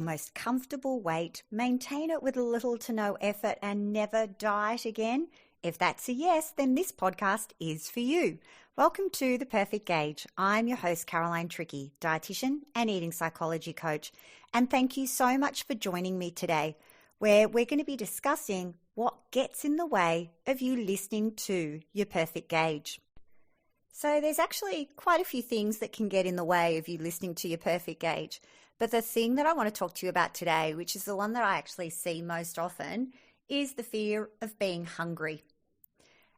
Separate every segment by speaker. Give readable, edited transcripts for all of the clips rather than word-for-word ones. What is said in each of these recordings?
Speaker 1: your most comfortable weight, maintain it with little to no effort, and never diet again? If that's a yes, then this podcast is for you. Welcome to The Perfect Gauge. I'm your host, Caroline Trickey, dietitian and eating psychology coach. And thank you so much for joining me today, where we're going to be discussing what gets in the way of you listening to your perfect gauge. So there's actually quite a few things that can get in the way of you listening to your perfect gauge. But the thing that I want to talk to you about today, which is the one that I actually see most often, is the fear of being hungry.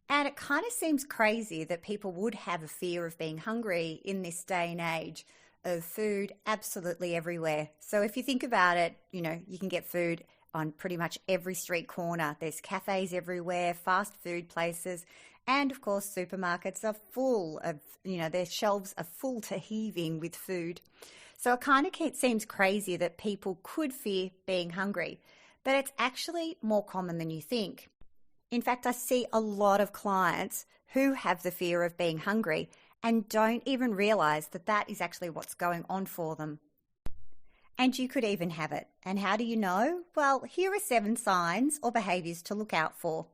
Speaker 1: And it kind of seems crazy that people would have a fear of being hungry in this day and age of food absolutely everywhere. So if you think about it, you can get food on pretty much every street corner. There's cafes everywhere, fast food places, and of course supermarkets are full of, their shelves are full to heaving with food. So it kind of seems crazy that people could fear being hungry, but it's actually more common than you think. In fact, I see a lot of clients who have the fear of being hungry and don't even realize that that is actually what's going on for them. And you could even have it. And how do you know? Well, here are 7 signs or behaviors to look out for.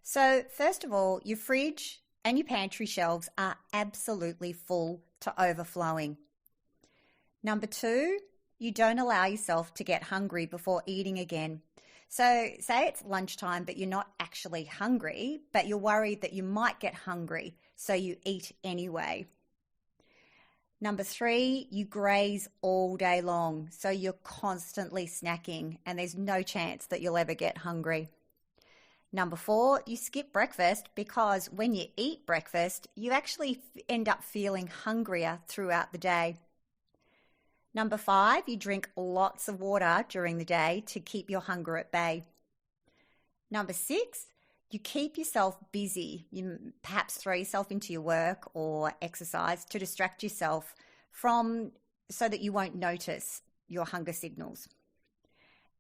Speaker 1: So first of all, your fridge and your pantry shelves are absolutely full to overflowing. Number 2, you don't allow yourself to get hungry before eating again. So say it's lunchtime, but you're not actually hungry, but you're worried that you might get hungry, so you eat anyway. Number 3, you graze all day long, so you're constantly snacking and there's no chance that you'll ever get hungry. Number 4, you skip breakfast because when you eat breakfast, you actually end up feeling hungrier throughout the day. Number 5, you drink lots of water during the day to keep your hunger at bay. Number 6, you keep yourself busy. You perhaps throw yourself into your work or exercise to distract yourself so that you won't notice your hunger signals.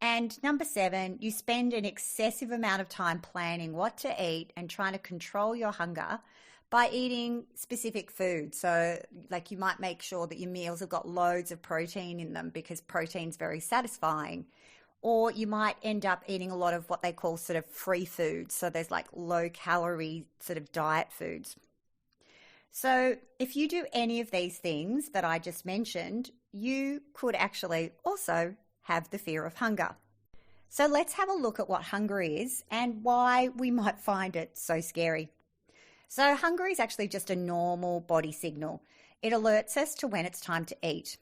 Speaker 1: And number 7, you spend an excessive amount of time planning what to eat and trying to control your hunger by eating specific food. So like you might make sure that your meals have got loads of protein in them because protein's very satisfying. Or you might end up eating a lot of what they call sort of free foods. So there's like low calorie sort of diet foods. So if you do any of these things that I just mentioned, you could actually also have the fear of hunger. So let's have a look at what hunger is and why we might find it so scary. So hunger is actually just a normal body signal. It alerts us to when it's time to eat.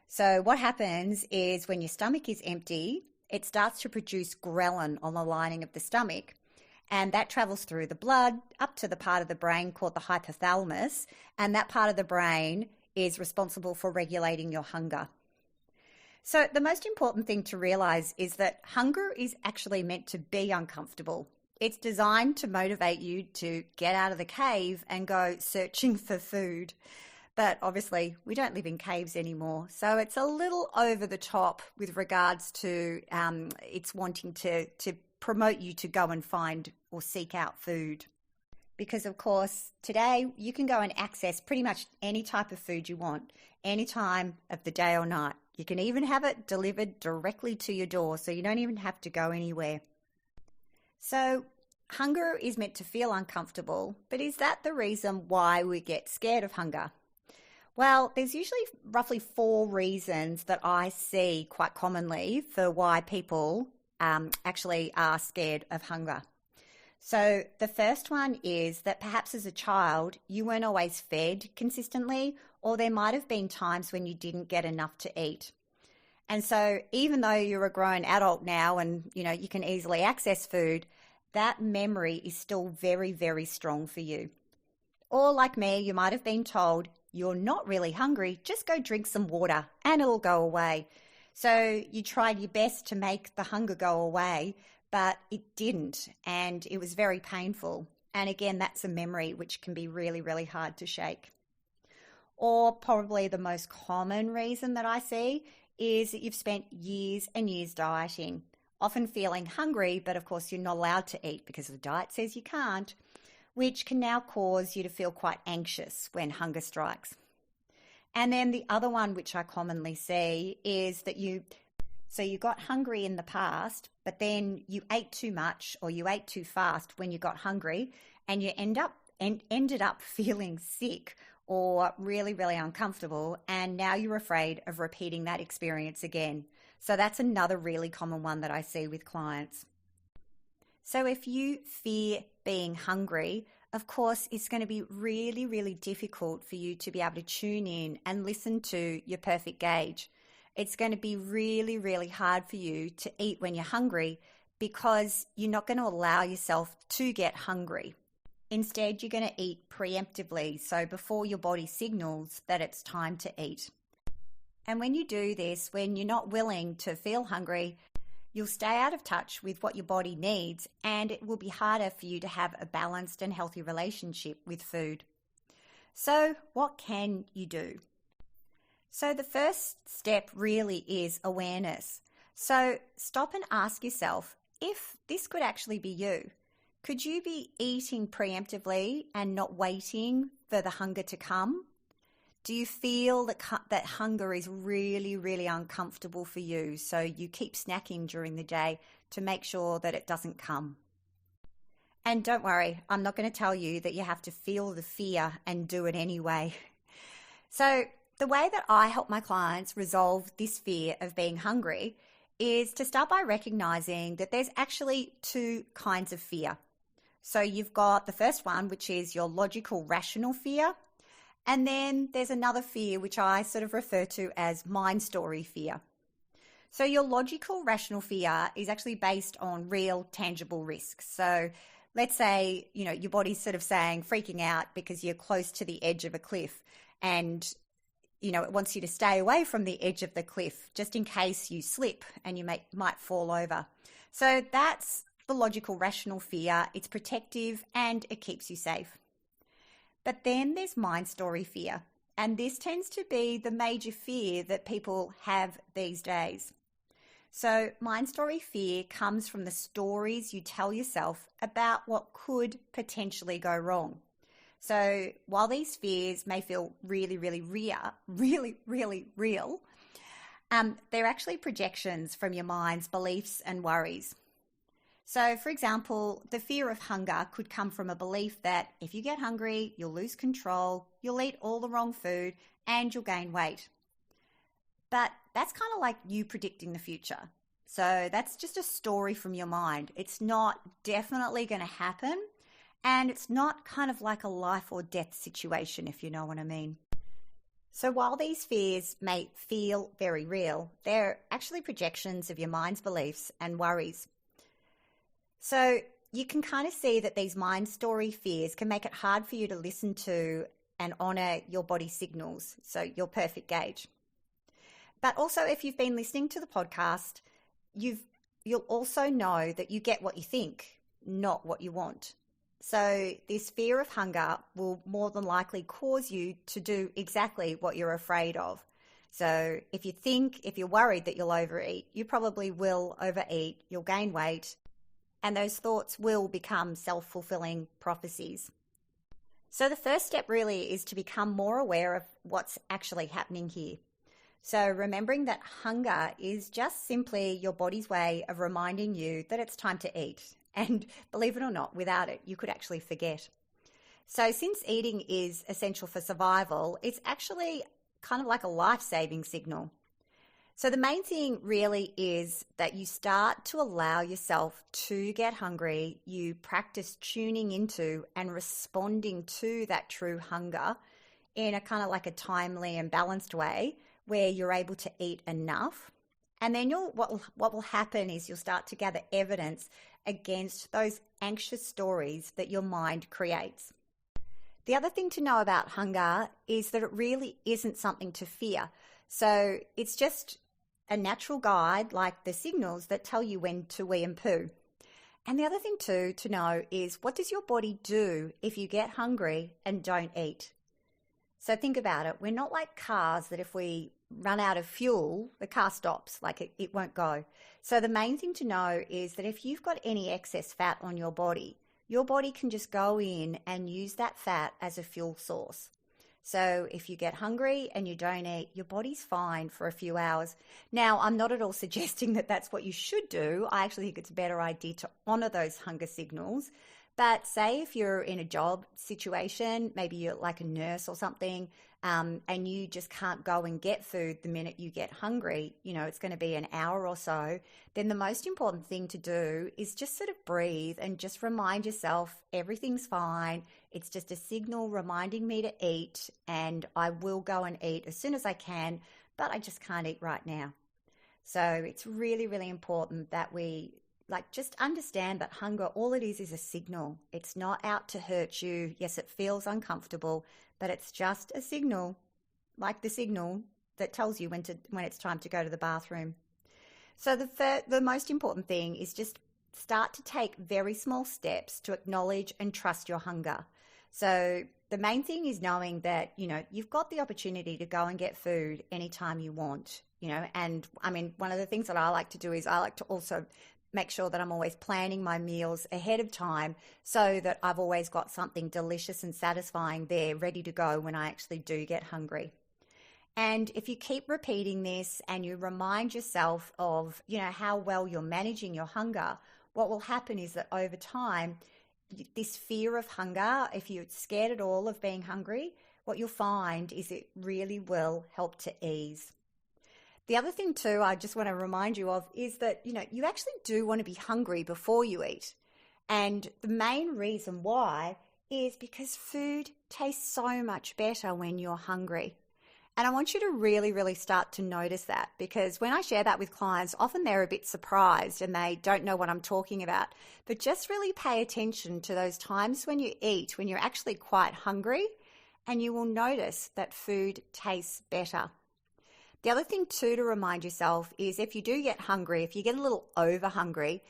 Speaker 1: So what happens is when your stomach is empty, it starts to produce ghrelin on the lining of the stomach, and that travels through the blood up to the part of the brain called the hypothalamus, and that part of the brain is responsible for regulating your hunger. So the most important thing to realize is that hunger is actually meant to be uncomfortable. It's designed to motivate you to get out of the cave and go searching for food. But obviously, we don't live in caves anymore. So it's a little over the top with regards to it's wanting to promote you to go and find or seek out food. Because, of course, today you can go and access pretty much any type of food you want, any time of the day or night. You can even have it delivered directly to your door, so you don't even have to go anywhere. So hunger is meant to feel uncomfortable, but is that the reason why we get scared of hunger? Well, there's usually roughly 4 reasons that I see quite commonly for why people actually are scared of hunger. So the first one is that perhaps as a child, you weren't always fed consistently, or there might have been times when you didn't get enough to eat. And so even though you're a grown adult now and, you can easily access food, that memory is still very, very strong for you. Or like me, you might have been told, you're not really hungry, just go drink some water and it'll go away. So you tried your best to make the hunger go away, but it didn't, and it was very painful. And again, that's a memory which can be really, really hard to shake. Or probably the most common reason that I see is that you've spent years and years dieting, often feeling hungry, but of course you're not allowed to eat because the diet says you can't, which can now cause you to feel quite anxious when hunger strikes. And then the other one, which I commonly see, is that you So you got hungry in the past, but then you ate too much or you ate too fast when you got hungry, and you ended up feeling sick or really, really uncomfortable, and now you're afraid of repeating that experience again. So that's another really common one that I see with clients. So if you fear being hungry, of course, it's going to be really, really difficult for you to be able to tune in and listen to your perfect gauge. It's going to be really, really hard for you to eat when you're hungry because you're not going to allow yourself to get hungry. Instead, you're going to eat preemptively, so before your body signals that it's time to eat. And when you do this, when you're not willing to feel hungry, you'll stay out of touch with what your body needs, and it will be harder for you to have a balanced and healthy relationship with food. So, what can you do? So, the first step really is awareness. So, stop and ask yourself if this could actually be you. Could you be eating preemptively and not waiting for the hunger to come? Do you feel that hunger is really, really uncomfortable for you, so you keep snacking during the day to make sure that it doesn't come? And don't worry, I'm not going to tell you that you have to feel the fear and do it anyway. So the way that I help my clients resolve this fear of being hungry is to start by recognizing that there's actually two kinds of fear. So you've got the first one, which is your logical, rational fear. And then there's another fear, which I sort of refer to as mind story fear. So your logical, rational fear is actually based on real, tangible risks. So let's say, your body's sort of saying, freaking out because you're close to the edge of a cliff and, it wants you to stay away from the edge of the cliff just in case you slip and you might fall over. So that's the logical, rational fear. It's protective and it keeps you safe. But then there's mind story fear, and this tends to be the major fear that people have these days. So mind story fear comes from the stories you tell yourself about what could potentially go wrong. So while these fears may feel really, really real, they're actually projections from your mind's beliefs and worries. So, for example, the fear of hunger could come from a belief that if you get hungry, you'll lose control, you'll eat all the wrong food, and you'll gain weight. But that's kind of like you predicting the future. So that's just a story from your mind. It's not definitely going to happen, and it's not kind of like a life or death situation, if you know what I mean. So while these fears may feel very real, they're actually projections of your mind's beliefs and worries. So you can kind of see that these mind story fears can make it hard for you to listen to and honor your body signals, so your perfect gauge. But also, if you've been listening to the podcast, you'll also know that you get what you think, not what you want. So this fear of hunger will more than likely cause you to do exactly what you're afraid of. So if you're worried that you'll overeat, you probably will overeat, you'll gain weight, and those thoughts will become self-fulfilling prophecies. So the first step really is to become more aware of what's actually happening here. So remembering that hunger is just simply your body's way of reminding you that it's time to eat. And believe it or not, without it, you could actually forget. So since eating is essential for survival, it's actually kind of like a life-saving signal. So the main thing really is that you start to allow yourself to get hungry. You practice tuning into and responding to that true hunger in a kind of like a timely and balanced way where you're able to eat enough. And then what will happen is you'll start to gather evidence against those anxious stories that your mind creates. The other thing to know about hunger is that it really isn't something to fear. So it's just a natural guide, like the signals that tell you when to wee and poo. And the other thing too to know is, what does your body do if you get hungry and don't eat? So think about it. We're not like cars that if we run out of fuel, the car stops, like it won't go. So the main thing to know is that if you've got any excess fat on your body can just go in and use that fat as a fuel source. So if you get hungry and you don't eat, your body's fine for a few hours. Now, I'm not at all suggesting that that's what you should do. I actually think it's a better idea to honor those hunger signals. But say if you're in a job situation, maybe you're like a nurse or something, and you just can't go and get food the minute you get hungry, it's going to be an hour or so, then the most important thing to do is just sort of breathe and just remind yourself everything's fine. It's just a signal reminding me to eat, and I will go and eat as soon as I can, but I just can't eat right now. So it's really, really important that we just understand that hunger, all it is a signal. It's not out to hurt you. Yes, it feels uncomfortable, but it's just a signal, like the signal that tells you when it's time to go to the bathroom. So the most important thing is just start to take very small steps to acknowledge and trust your hunger. So the main thing is knowing that, you've got the opportunity to go and get food anytime you want, and I mean, one of the things that I like to do is I like to also make sure that I'm always planning my meals ahead of time so that I've always got something delicious and satisfying there ready to go when I actually do get hungry. And if you keep repeating this and you remind yourself of, how well you're managing your hunger, what will happen is that over time, this fear of hunger, if you're scared at all of being hungry, what you'll find is it really will help to ease. The other thing too, I just want to remind you of is that, you actually do want to be hungry before you eat. And the main reason why is because food tastes so much better when you're hungry. And I want you to really, really start to notice that, because when I share that with clients, often they're a bit surprised and they don't know what I'm talking about. But just really pay attention to those times when you eat, when you're actually quite hungry, and you will notice that food tastes better. The other thing too to remind yourself is if you do get hungry, if you get a little over hungry,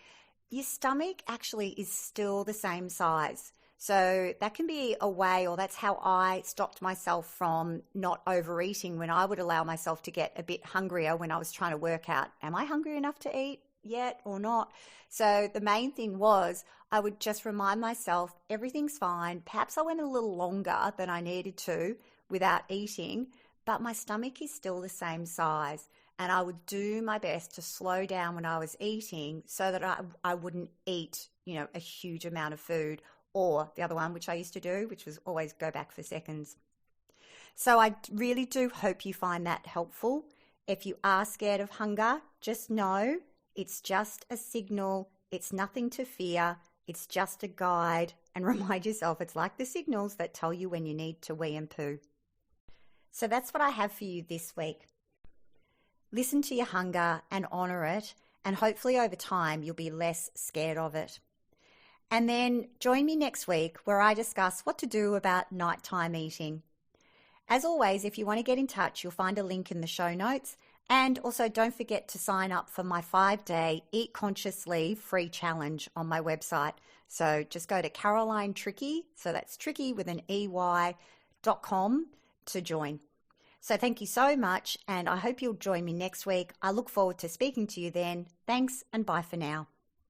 Speaker 1: your stomach actually is still the same size. So that can be a way, or that's how I stopped myself from not overeating when I would allow myself to get a bit hungrier when I was trying to work out, am I hungry enough to eat yet or not? So the main thing was I would just remind myself everything's fine. Perhaps I went a little longer than I needed to without eating, but my stomach is still the same size, and I would do my best to slow down when I was eating so that I wouldn't eat, a huge amount of food, or the other one, which I used to do, which was always go back for seconds. So I really do hope you find that helpful. If you are scared of hunger, just know it's just a signal. It's nothing to fear. It's just a guide, and remind yourself it's like the signals that tell you when you need to wee and poo. So that's what I have for you this week. Listen to your hunger and honor it, and hopefully over time you'll be less scared of it. And then join me next week where I discuss what to do about nighttime eating. As always, if you want to get in touch, you'll find a link in the show notes. And also don't forget to sign up for my 5-day Eat Consciously free challenge on my website. So just go to Caroline Trickey, so that's tricky with an EY.com to join. So thank you so much, and I hope you'll join me next week. I look forward to speaking to you then. Thanks, and bye for now.